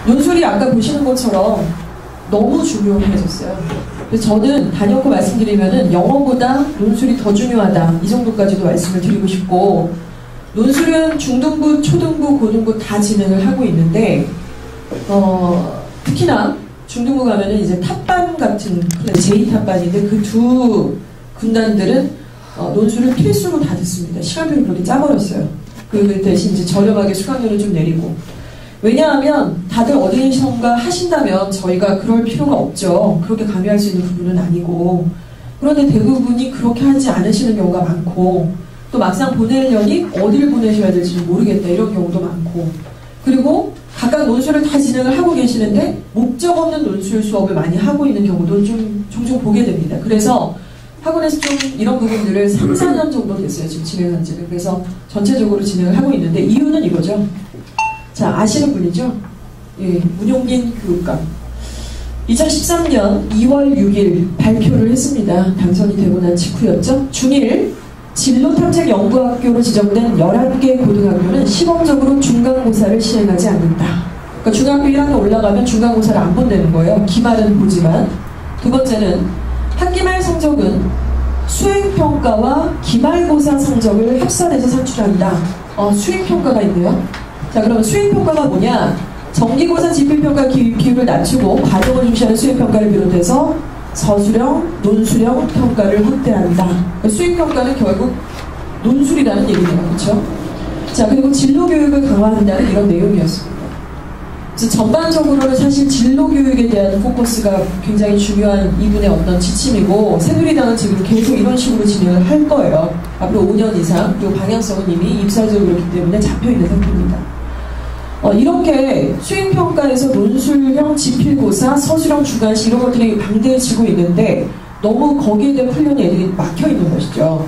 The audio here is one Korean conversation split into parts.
논술이 아까 보시는 것처럼 너무 중요해졌어요. 그래서 저는 단연코 말씀드리면은 영어보다 논술이 더 중요하다, 이 정도까지도 말씀을 드리고 싶고, 논술은 중등부, 초등부, 고등부 다 진행을 하고 있는데 특히나 중등부 가면은 이제 탑반 같은 제2탑반인데 그 두 군단들은 논술을 필수로 다 듣습니다. 시간표를 그렇게 짜버렸어요. 그 대신 이제 저렴하게 수강료를 좀 내리고. 왜냐하면 다들 어디선가 하신다면 저희가 그럴 필요가 없죠. 그렇게 강요할 수 있는 부분은 아니고. 그런데 대부분이 그렇게 하지 않으시는 경우가 많고, 또 막상 보내려니 어디를 보내셔야 될지 모르겠다, 이런 경우도 많고, 그리고 각각 논술을 다 진행을 하고 계시는데 목적 없는 논술 수업을 많이 하고 있는 경우도 좀 종종 보게 됩니다. 그래서 학원에서 좀 이런 부분들을 3, 4년 정도 됐어요, 지금 진행한 지는. 그래서 전체적으로 진행을 하고 있는데, 이유는 이거죠. 자, 아시는 분이죠? 예, 문용민 교육감. 2013년 2월 6일 발표를 했습니다. 당선이 되고 난 직후였죠. 중1 진로탐색연구학교로 지정된 11개 고등학교는 시범적으로 중간고사를 시행하지 않는다. 그러니까 중학교 1학년 올라가면 중간고사를 안 본다는 거예요. 기말은 보지만. 두 번째는 학기말 성적은 수행평가와 기말고사 성적을 합산해서 산출한다. 수행평가가 있네요. 자, 그러면 수행평가가 뭐냐? 정기고사 지필평가 기율을 낮추고 과정을 중시하는 수행평가를 비롯해서 서술형, 논술형 평가를 확대한다. 그러니까 수행평가는 결국 논술이라는 얘기네요. 그렇죠? 자, 그리고 진로교육을 강화한다는 이런 내용이었습니다. 그래서 전반적으로는 사실 진로교육에 대한 포커스가 굉장히 중요한 이분의 어떤 지침이고, 새누리당은 지금 계속 이런 식으로 진행을 할 거예요. 앞으로 5년 이상. 그리고 방향성은 이미 입사적으로 그렇기 때문에 잡혀있는 상태입니다. 이렇게 수행평가에서 논술형, 지필고사, 서술형, 주관식 이런 것들이 방대해지고 있는데 너무 거기에 대한 훈련이 애들이 막혀있는 것이죠.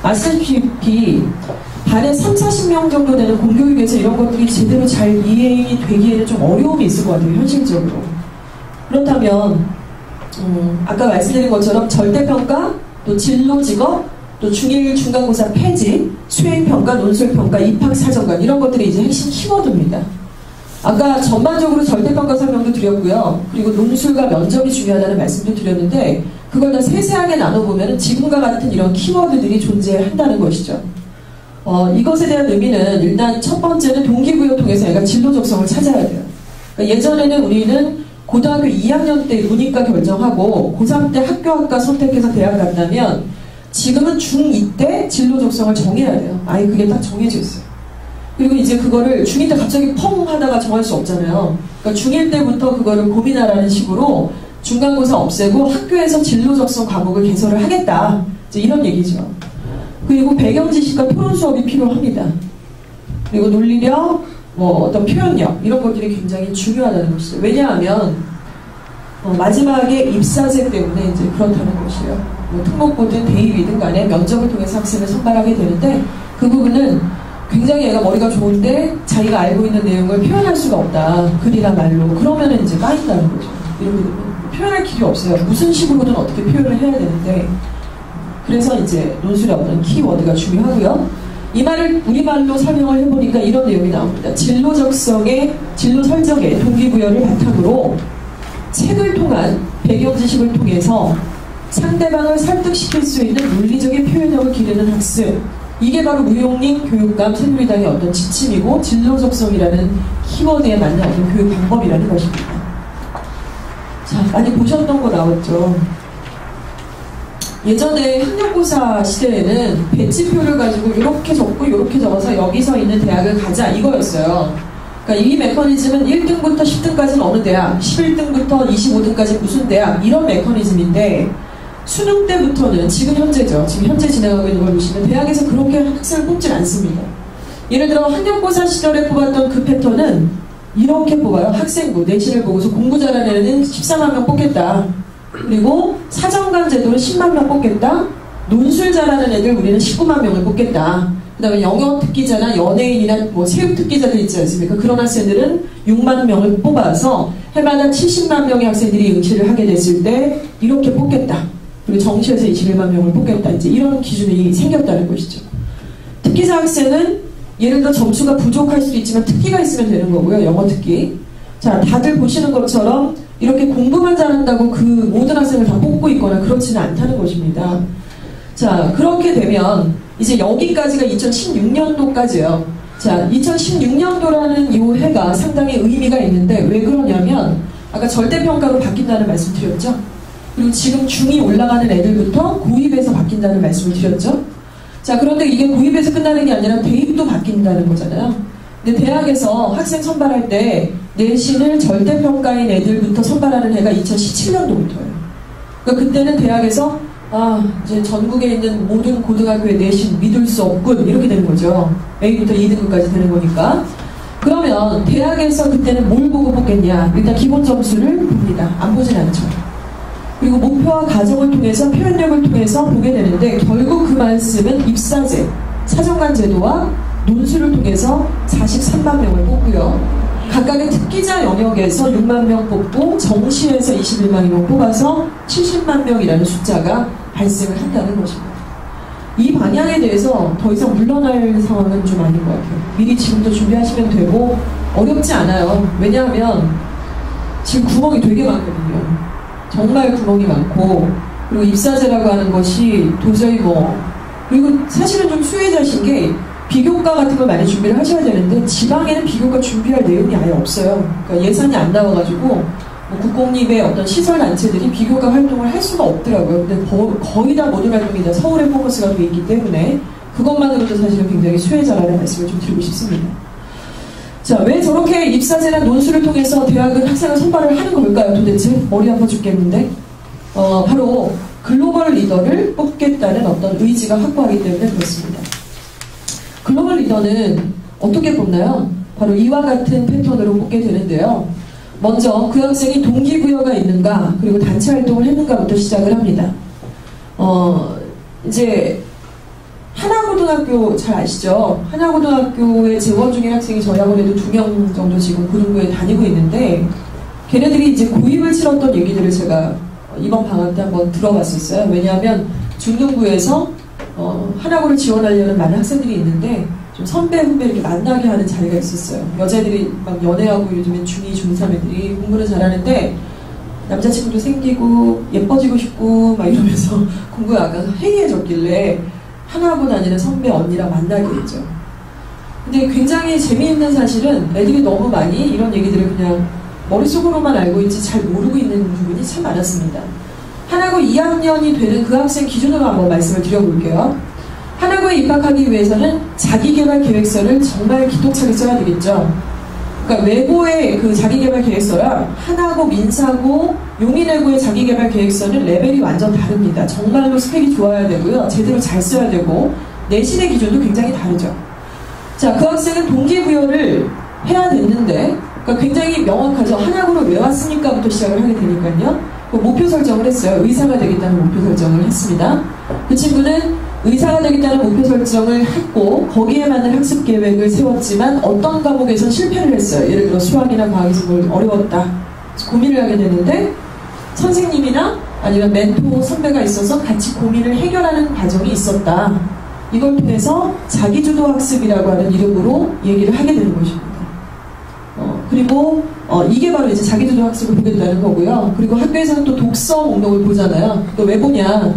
아시다시피 반에 30-40명 정도 되는 공교육에서 이런 것들이 제대로 잘 이해가 되기에는 좀 어려움이 있을 것 같아요, 현실적으로. 그렇다면 아까 말씀드린 것처럼 절대평가, 또 진로직업, 또 중1 중간고사 폐지, 수행평가, 논술평가, 입학사정관, 이런 것들이 이제 핵심 키워드입니다. 아까 전반적으로 절대평가 설명도 드렸고요. 그리고 논술과 면접이 중요하다는 말씀도 드렸는데, 그걸 더 세세하게 나눠보면 지금과 같은 이런 키워드들이 존재한다는 것이죠. 이것에 대한 의미는 일단 첫 번째는 동기부여 통해서 얘가 진로 적성을 찾아야 돼요. 그러니까 예전에는 우리는 고등학교 2학년 때 문이과 결정하고 고3 때 학교학과 선택해서 대학 간다면, 지금은 중2 때 진로 적성을 정해야 돼요. 아예 그게 딱 정해져 있어요. 그리고 이제 그거를 중2 때 갑자기 펑 하다가 정할 수 없잖아요. 그러니까 중1 때부터 그거를 고민하라는 식으로 중간고사 없애고 학교에서 진로 적성 과목을 개설을 하겠다, 이제 이런 얘기죠. 그리고 배경 지식과 토론 수업이 필요합니다. 그리고 논리력, 어떤 표현력, 이런 것들이 굉장히 중요하다는 것이죠. 왜냐하면 마지막에 입사제 때문에 이제 그렇다는 것이에요. 특목고든 대입이든 간에 면접을 통해서 학생을 선발하게 되는데, 그 부분은 굉장히 얘가 머리가 좋은데 자기가 알고 있는 내용을 표현할 수가 없다, 글이나 말로. 그러면은 이제 까인다는 거죠. 이렇게 되면 표현할 길이 없어요. 무슨 식으로든 어떻게 표현을 해야 되는데, 그래서 이제 논술의 어떤 키워드가 중요하고요. 이 말을 우리말로 설명을 해보니까 이런 내용이 나옵니다. 진로 적성의, 진로 설정의 동기부여를 바탕으로 책을 통한 배경 지식을 통해서 상대방을 설득시킬 수 있는 논리적인 표현력을 기르는 학습. 이게 바로 문용민 교육감 새누리당의 어떤 지침이고, 진로 적성이라는 키워드에 맞는 어떤 교육 방법이라는 것입니다. 자, 많이 보셨던 거 나왔죠. 예전에 학력고사 시대에는 배치표를 가지고 이렇게 적고 이렇게 적어서 여기서 있는 대학을 가자, 이거였어요. 그러니까 이 메커니즘은 1등부터 10등까지는 어느 대학, 11등부터 25등까지 무슨 대학, 이런 메커니즘인데, 수능 때부터는 지금 현재죠. 지금 현재 진행하고 있는 걸 보시면 대학에서 그렇게 학생을 뽑질 않습니다. 예를 들어 학력고사 시절에 뽑았던 그 패턴은 이렇게 뽑아요. 학생부, 내신을 보고서 공부 잘하는 애는 14만 명 뽑겠다. 그리고 사정관 제도는 10만 명 뽑겠다. 논술 잘하는 애들 우리는 19만 명을 뽑겠다. 그 다음에 영어 특기자나 연예인이나 체육 특기자들 있지 않습니까? 그런 학생들은 6만 명을 뽑아서 해마다 70만 명의 학생들이 응시를 하게 됐을 때 이렇게 뽑겠다. 그리고 정시에서 21만 명을 뽑겠다. 이제 이런 기준이 생겼다는 것이죠. 특기자 학생은 예를 들어 점수가 부족할 수도 있지만 특기가 있으면 되는 거고요. 영어 특기. 자, 다들 보시는 것처럼 이렇게 공부만 잘한다고 그 모든 학생을 다 뽑고 있거나 그렇지는 않다는 것입니다. 자, 그렇게 되면 이제 여기까지가 2016년도까지요. 자, 2016년도라는 이 해가 상당히 의미가 있는데 왜 그러냐면 아까 절대평가로 바뀐다는 말씀 드렸죠. 그리고 지금 중2 올라가는 애들부터 고2에서 바뀐다는 말씀을 드렸죠. 자, 그런데 이게 고2에서 끝나는 게 아니라 대입도 바뀐다는 거잖아요. 근데 대학에서 학생 선발할 때 내신을 절대평가인 애들부터 선발하는 해가 2017년도부터예요. 그러니까 그때는 대학에서 이제 전국에 있는 모든 고등학교의 내신 믿을 수 없군 이렇게 되는 거죠. A부터 2등급까지 되는 거니까. 그러면 대학에서 그때는 뭘 보고 뽑겠냐? 일단 기본 점수를 봅니다. 안 보진 않죠. 그리고 목표와 과정을 통해서 표현력을 통해서 보게 되는데 결국 그 말씀은 입사제, 사정관 제도와 논술을 통해서 43만 명을 뽑고요. 각각의 특기자 영역에서 6만 명 뽑고 정시에서 21만 명 뽑아서 70만 명이라는 숫자가 발생을 한다는 것입니다. 이 방향에 대해서 더 이상 물러날 상황은 좀 아닌 것 같아요. 미리 지금부터 준비하시면 되고 어렵지 않아요. 왜냐하면 지금 구멍이 되게 많거든요. 정말 구멍이 많고 그리고 입사제라고 하는 것이 도저히 그리고 사실은 좀 수혜자신 게 비교과 같은 걸 많이 준비를 하셔야 되는데 지방에는 비교과 준비할 내용이 아예 없어요. 그러니까 예산이 안 나와가지고 국공립의 어떤 시설단체들이 비교과 활동을 할 수가 없더라고요. 근데 거의 다 모든 활동이 다 서울에 포커스가 되어 있기 때문에 그것만으로도 사실은 굉장히 수혜자라는 말씀을 좀 드리고 싶습니다. 자, 왜 저렇게 입사제나 논술을 통해서 대학은 학생을 선발을 하는 걸까요? 도대체 머리 아파 죽겠는데 바로 글로벌 리더를 뽑겠다는 어떤 의지가 확고하기 때문에 그렇습니다. 글로벌 리더는 어떻게 뽑나요? 바로 이와 같은 패턴으로 뽑게 되는데요. 먼저 그 학생이 동기부여가 있는가 그리고 단체 활동을 했는가부터 시작을 합니다. 이제 하나고등학교 잘 아시죠? 하나고등학교에 재원 중인 학생이 저희 학원에도 2명 정도 지금 고등부에 다니고 있는데 걔네들이 이제 고입을 치렀던 얘기들을 제가 이번 방학 때 한번 들어봤었어요. 왜냐하면 중등부에서 하나고를 지원하려는 많은 학생들이 있는데 좀 선배 후배 이렇게 만나게 하는 자리가 있었어요. 여자애들이 막 연애하고 요즘엔 중2, 중3 애들이 공부를 잘하는데 남자친구도 생기고 예뻐지고 싶고 막 이러면서 공부에 약간 해이해졌길래 하나고 다니는 선배 언니랑 만나게 됐죠. 근데 굉장히 재미있는 사실은 애들이 너무 많이 이런 얘기들을 그냥 머릿속으로만 알고 있지 잘 모르고 있는 부분이 참 많았습니다. 하나고 2학년이 되는 그 학생 기준으로 한번 말씀을 드려볼게요. 하나고에 입학하기 위해서는 자기개발 계획서를 정말 기똥차게 써야 되겠죠. 그러니까 외고의 그 자기개발 계획서랑 하나고, 민사고, 용인외고의 자기개발 계획서는 레벨이 완전 다릅니다. 정말로 스펙이 좋아야 되고요. 제대로 잘 써야 되고 내신의 기준도 굉장히 다르죠. 자, 그 학생은 동기부여를 해야 됐는데 그러니까 굉장히 명확하죠. 하나고를 왜 왔습니까? 부터 시작을 하게 되니까요. 목표 설정을 했어요. 의사가 되겠다는 목표 설정을 했습니다. 그 친구는 의사가 되겠다는 목표 설정을 했고 거기에 맞는 학습 계획을 세웠지만 어떤 과목에선 실패를 했어요. 예를 들어 수학이나 과학에서 뭘 어려웠다. 고민을 하게 되는데 선생님이나 아니면 멘토 선배가 있어서 같이 고민을 해결하는 과정이 있었다. 이걸 통해서 자기주도 학습이라고 하는 이름으로 얘기를 하게 되는 것입니다. 그리고 이게 바로 이제 자기주도 학습을 보겠다는 거고요. 그리고 학교에서는 또 독서 목록을 보잖아요. 또 왜 보냐?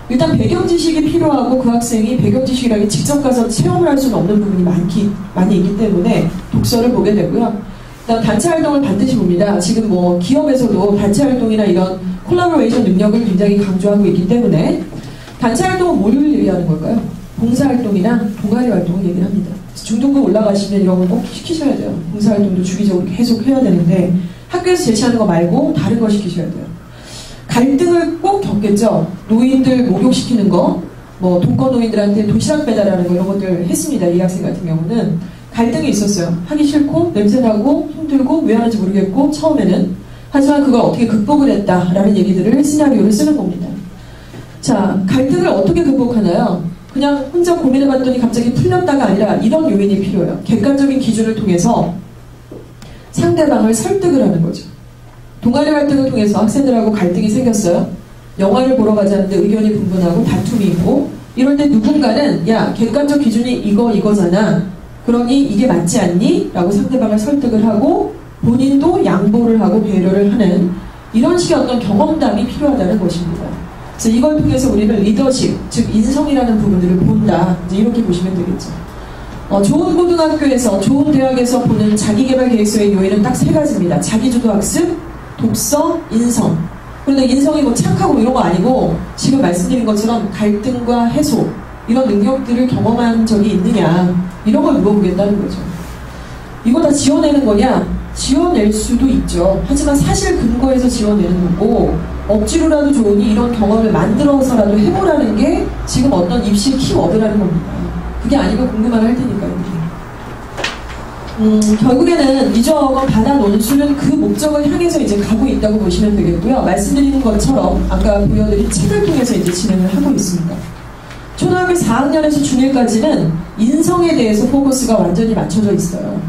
일단 배경 지식이 필요하고 그 학생이 배경 지식이라기 직접 가서 체험을 할 수는 없는 부분이 많이 있기 때문에 독서를 보게 되고요. 일단 단체 활동을 반드시 봅니다. 지금 기업에서도 단체 활동이나 이런 콜라보레이션 능력을 굉장히 강조하고 있기 때문에 단체 활동은 뭘 얘기하는 걸까요? 봉사활동이나 동아리 활동을 얘기를 합니다. 중등부 올라가시면 이런 걸 꼭 시키셔야 돼요. 봉사활동도 주기적으로 계속 해야 되는데 학교에서 제시하는 거 말고 다른 거 시키셔야 돼요. 갈등을 꼭 겪겠죠. 노인들 목욕시키는 거, 독거 노인들한테 도시락 배달하는 거 이런 것들 했습니다. 이 학생 같은 경우는 갈등이 있었어요. 하기 싫고 냄새나고 힘들고 왜 하는지 모르겠고 처음에는 하지만 그걸 어떻게 극복을 했다라는 얘기들을 시나리오를 쓰는 겁니다. 자, 갈등을 어떻게 극복하나요? 그냥 혼자 고민해봤더니 갑자기 풀렸다가 아니라 이런 요인이 필요해요. 객관적인 기준을 통해서 상대방을 설득을 하는 거죠. 동아리 활동을 통해서 학생들하고 갈등이 생겼어요. 영화를 보러 가자는데 의견이 분분하고 다툼이 있고 이럴 때 누군가는 야, 객관적 기준이 이거잖아. 그러니 이게 맞지 않니? 라고 상대방을 설득을 하고 본인도 양보를 하고 배려를 하는 이런 식의 어떤 경험담이 필요하다는 것입니다. 그래서 이걸 통해서 우리는 리더십, 즉 인성이라는 부분들을 본다. 이제 이렇게 보시면 되겠죠. 좋은 고등학교에서, 좋은 대학에서 보는 자기개발 계획서의 요인은 딱 세 가지입니다. 자기주도학습, 독서, 인성. 그런데 인성이 뭐 착하고 이런 거 아니고 지금 말씀드린 것처럼 갈등과 해소 이런 능력들을 경험한 적이 있느냐 이런 걸 물어보겠다는 거죠. 이거 다 지어내는 거냐? 지어낼 수도 있죠. 하지만 사실 근거에서 지어내는 거고 억지로라도 좋으니 이런 경험을 만들어서라도 해보라는 게 지금 어떤 입시 키워드라는 겁니다. 그게 아니면 궁금하면 할 테니까요. 결국에는 이저어건 바다 논술은 그 목적을 향해서 이제 가고 있다고 보시면 되겠고요. 말씀드리는 것처럼 아까 보여드린 책을 통해서 이제 진행을 하고 있습니다. 초등학교 4학년에서 중1까지는 인성에 대해서 포커스가 완전히 맞춰져 있어요.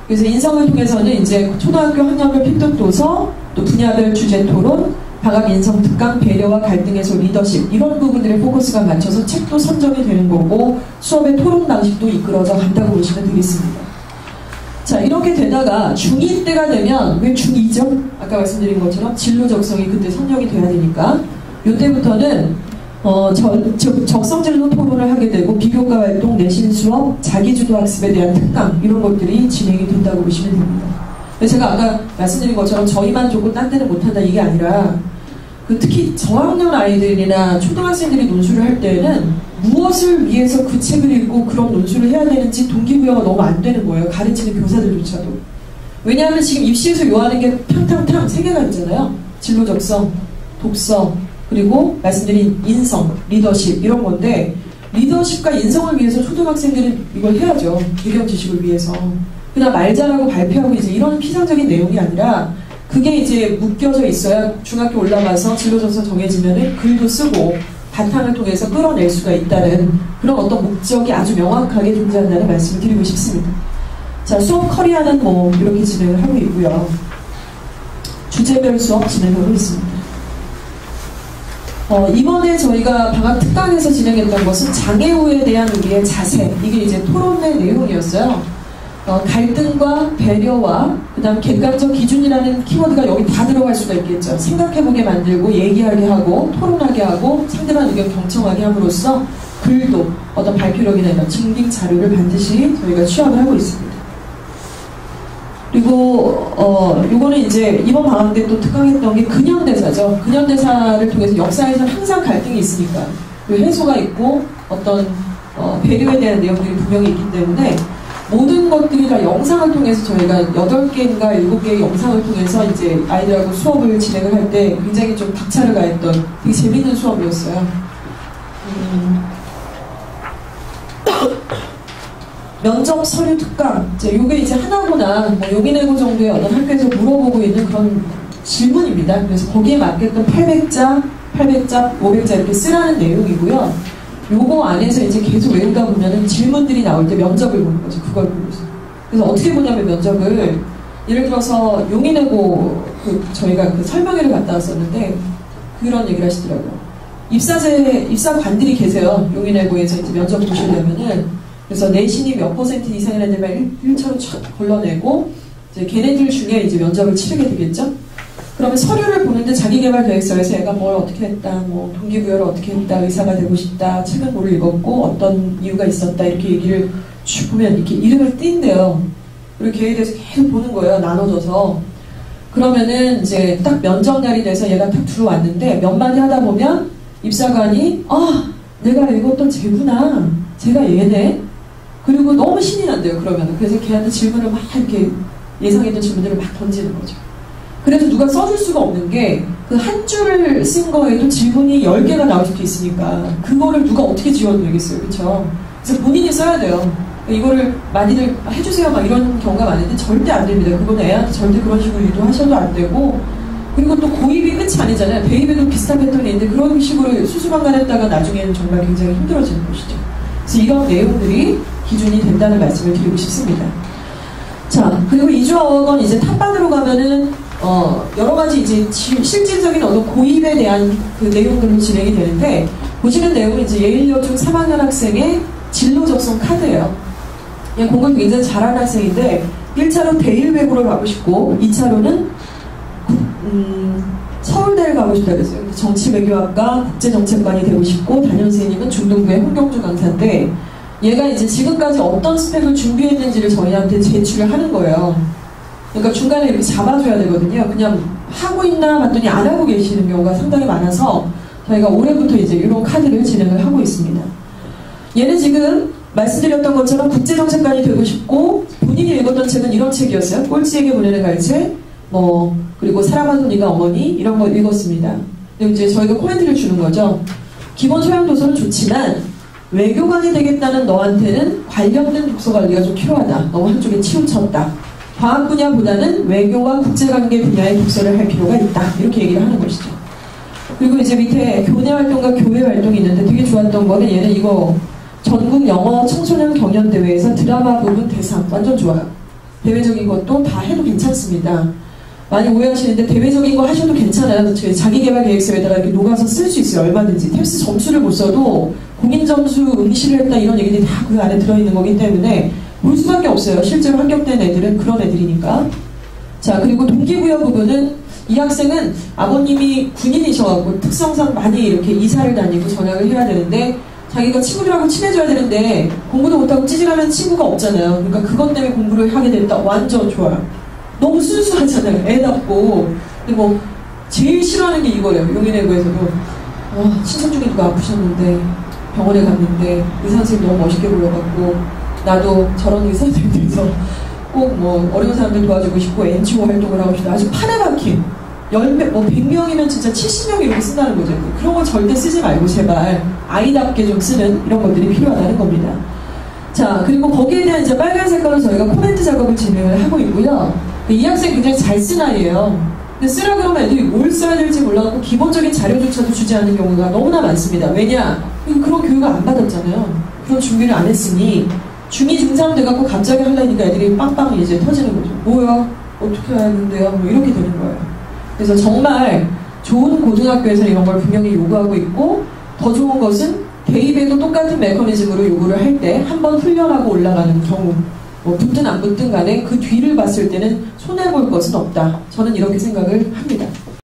그래서 인성을 통해서는 이제 초등학교 학년별 필독도서, 또 분야별 주제 토론, 방학 인성 특강, 배려와 갈등 해소, 리더십 이런 부분들에 포커스가 맞춰서 책도 선정이 되는 거고 수업의 토론 방식도 이끌어져 간다고 보시면 되겠습니다. 자, 이렇게 되다가 중2 때가 되면, 왜 중2죠? 아까 말씀드린 것처럼 진로 적성이 그때 선정이 돼야 되니까 이때부터는 적성진로 토론을 하게 되고 비교과 활동, 내신 수업, 자기주도 학습에 대한 특강 이런 것들이 진행이 된다고 보시면 됩니다. 그래서 제가 아까 말씀드린 것처럼 저희만 조금 딴 데는 못한다 이게 아니라 특히 저학년 아이들이나 초등학생들이 논술을 할 때는 무엇을 위해서 그 책을 읽고 그런 논술을 해야 되는지 동기부여가 너무 안 되는 거예요. 가르치는 교사들조차도. 왜냐하면 지금 입시에서 요하는 게 탕탕탕 3개가 있잖아요. 진로 적성, 독서, 그리고 말씀드린 인성, 리더십 이런 건데 리더십과 인성을 위해서 초등학생들은 이걸 해야죠. 유령 지식을 위해서. 그냥 말 잘하고 발표하고 이제 이런 피상적인 내용이 아니라 그게 이제 묶여져 있어야 중학교 올라가서 진로 적성 정해지면은 글도 쓰고 바탕을 통해서 끌어낼 수가 있다는 그런 어떤 목적이 아주 명확하게 존재한다는 말씀을 드리고 싶습니다. 자, 수업 커리어는 뭐 이렇게 진행을 하고 있고요. 주제별 수업 진행하고 있습니다. 이번에 저희가 방학 특강에서 진행했던 것은 장애 후에 대한 우리의 자세 이게 이제 토론의 내용이었어요. 갈등과 배려와 그 다음 객관적 기준이라는 키워드가 여기 다 들어갈 수가 있겠죠. 생각해보게 만들고 얘기하게 하고 토론하게 하고 상대방 의견 경청하게 함으로써 글도 어떤 발표력이나 이런 증빙 자료를 반드시 저희가 취합을 하고 있습니다. 그리고 요거는 이제 이번 방학 때 또 특강했던 게 근현대사죠. 근현대사를 통해서 역사에서는 항상 갈등이 있으니까 그리고 해소가 있고 어떤 배려에 대한 내용들이 분명히 있기 때문에 모든 것들이 다 영상을 통해서 저희가 8개인가 7개의 영상을 통해서 이제 아이들하고 수업을 진행을 할 때 굉장히 좀 박차를 가했던 되게 재밌는 수업이었어요. 면접 서류 특강. 요게 이제 하나구나, 뭐 요기내고 정도의 어떤 학교에서 물어보고 있는 그런 질문입니다. 그래서 거기에 맞게끔 800자, 500자 이렇게 쓰라는 내용이고요. 요거 안에서 이제 계속 외우다 보면은 질문들이 나올 때 면접을 보는 거죠. 그걸 보면서. 그래서 어떻게 보냐면 면접을 예를 들어서 용인외고 저희가 그 설명회를 갔다 왔었는데 그런 얘기를 하시더라고요. 입사관들이 계세요. 용인외고에서 이제 면접 보시려면은 그래서 내신이 몇 % 이상이라는 데만 1차로 촥 걸러내고 이제 걔네들 중에 이제 면접을 치르게 되겠죠. 그러면 서류를 보는데 자기개발 계획서에서 얘가 뭘 어떻게 했다, 뭐 동기부여를 어떻게 했다, 의사가 되고 싶다, 책은 뭐를 읽었고 어떤 이유가 있었다 이렇게 얘기를 쭉 보면 이렇게 이름을 띈대요. 그리고 걔에 대해서 계속 보는 거예요. 나눠줘서. 그러면은 이제 딱 면접날이 돼서 얘가 딱 들어왔는데 몇 마디 하다 보면 입사관이 내가 읽었던 쟤구나, 쟤가 얘네. 그리고 너무 신이 난대요. 그러면은. 그래서 걔한테 질문을 막 이렇게 예상했던 질문들을 막 던지는 거죠. 그래서 누가 써줄 수가 없는 게 그 한 줄을 쓴 거에도 질문이 10개가 나올 수도 있으니까 그거를 누가 어떻게 지워내겠어요. 그쵸? 그래서 본인이 써야 돼요. 이거를 많이들 해주세요 막 이런 경우가 많은데 절대 안 됩니다. 그거는 애한테 절대 그런 식으로 유도하셔도 안 되고 그리고 또 고입이 끝이 아니잖아요. 대입에도 비슷한 패턴이 있는데 그런 식으로 수수방관했다가 나중에는 정말 굉장히 힘들어지는 것이죠. 그래서 이런 내용들이 기준이 된다는 말씀을 드리고 싶습니다. 자, 그리고 이주어건 이제 탑반으로 가면은 여러 가지 이제 실질적인 어떤 고입에 대한 그 내용들로 진행이 되는데 보시는 내용은 이제 예일여중 3학년 학생의 진로 적성 카드예요. 얘 공부를 굉장히 잘하는 학생인데 1차로 대일외고를 가고 싶고 2차로는 서울대를 가고 싶다고 했어요. 정치외교학과 국제정책관이 되고 싶고 담임선생님은 중등부의 홍경주 강사인데 얘가 이제 지금까지 어떤 스펙을 준비했는지를 저희한테 제출을 하는 거예요. 그러니까 중간에 이렇게 잡아줘야 되거든요. 그냥 하고 있나 봤더니 안 하고 계시는 경우가 상당히 많아서 저희가 올해부터 이제 이런 카드를 진행을 하고 있습니다. 얘는 지금 말씀드렸던 것처럼 국제정책관이 되고 싶고 본인이 읽었던 책은 이런 책이었어요. 꼴찌에게 보내는 갈채, 그리고 사랑하는 네가 어머니 이런 거 읽었습니다. 근데 이제 저희가 코멘트를 주는 거죠. 기본 소양 도서는 좋지만 외교관이 되겠다는 너한테는 관련된 독서 관리가 좀 필요하다. 너무 한쪽에 치우쳤다. 과학 분야보다는 외교와 국제관계 분야의 독서를 할 필요가 있다. 이렇게 얘기를 하는 것이죠. 그리고 이제 밑에 교내 활동과 교회 활동이 있는데 되게 좋았던 거는 얘는 이거 전국 영어 청소년 경연대회에서 드라마 부분 대상 완전 좋아요. 대외적인 것도 다 해도 괜찮습니다. 많이 오해하시는데 대외적인 거 하셔도 괜찮아요. 자기개발 계획서에다가 이렇게 녹아서 쓸 수 있어요. 얼마든지. 탭스 점수를 못 써도 공인점수 응시를 했다 이런 얘기들이 다 그 안에 들어있는 거기 때문에 볼 수밖에 없어요. 실제로 합격된 애들은 그런 애들이니까. 자, 그리고 동기부여 부분은 이 학생은 아버님이 군인이셔가지고 특성상 많이 이렇게 이사를 다니고 전학을 해야 되는데 자기가 친구들하고 친해져야 되는데 공부도 못하고 찌질하면 친구가 없잖아요. 그러니까 그것 때문에 공부를 하게 됐다. 완전 좋아요. 너무 순수하잖아요. 애답고. 근데 제일 싫어하는 게 이거예요. 용인외고에서도 친척 중에 누가 아프셨는데 병원에 갔는데 의사 선생님 너무 멋있게 보여갖고 나도 저런 의사들에 대해서 꼭 어려운 사람들 도와주고 싶고 NGO 활동을 하고 싶다. 아주 판에 박힌 10명, 100명이면 진짜 70명이 이렇게 쓴다는 거죠. 그런 거 절대 쓰지 말고 제발 아이답게 좀 쓰는 이런 것들이 필요하다는 겁니다. 자, 그리고 거기에 대한 이제 빨간 색깔로 저희가 코멘트 작업을 진행을 하고 있고요. 이 학생 굉장히 잘 쓴 아이예요. 근데 쓰라 그러면 애들이 뭘 써야 될지 몰라서 기본적인 자료조차도 주지 않는 경우가 너무나 많습니다. 왜냐? 그런 교육을 안 받았잖아요. 그런 준비를 안 했으니 중2, 중3 돼갖고 갑자기 하려니까 애들이 빵빵 이제 터지는 거죠. 뭐야? 어떻게 해야 하는데요? 이렇게 되는 거예요. 그래서 정말 좋은 고등학교에서 이런 걸 분명히 요구하고 있고 더 좋은 것은 대입에도 똑같은 메커니즘으로 요구를 할 때 한 번 훈련하고 올라가는 경우 붙든 안 붙든 간에 그 뒤를 봤을 때는 손해볼 것은 없다. 저는 이렇게 생각을 합니다.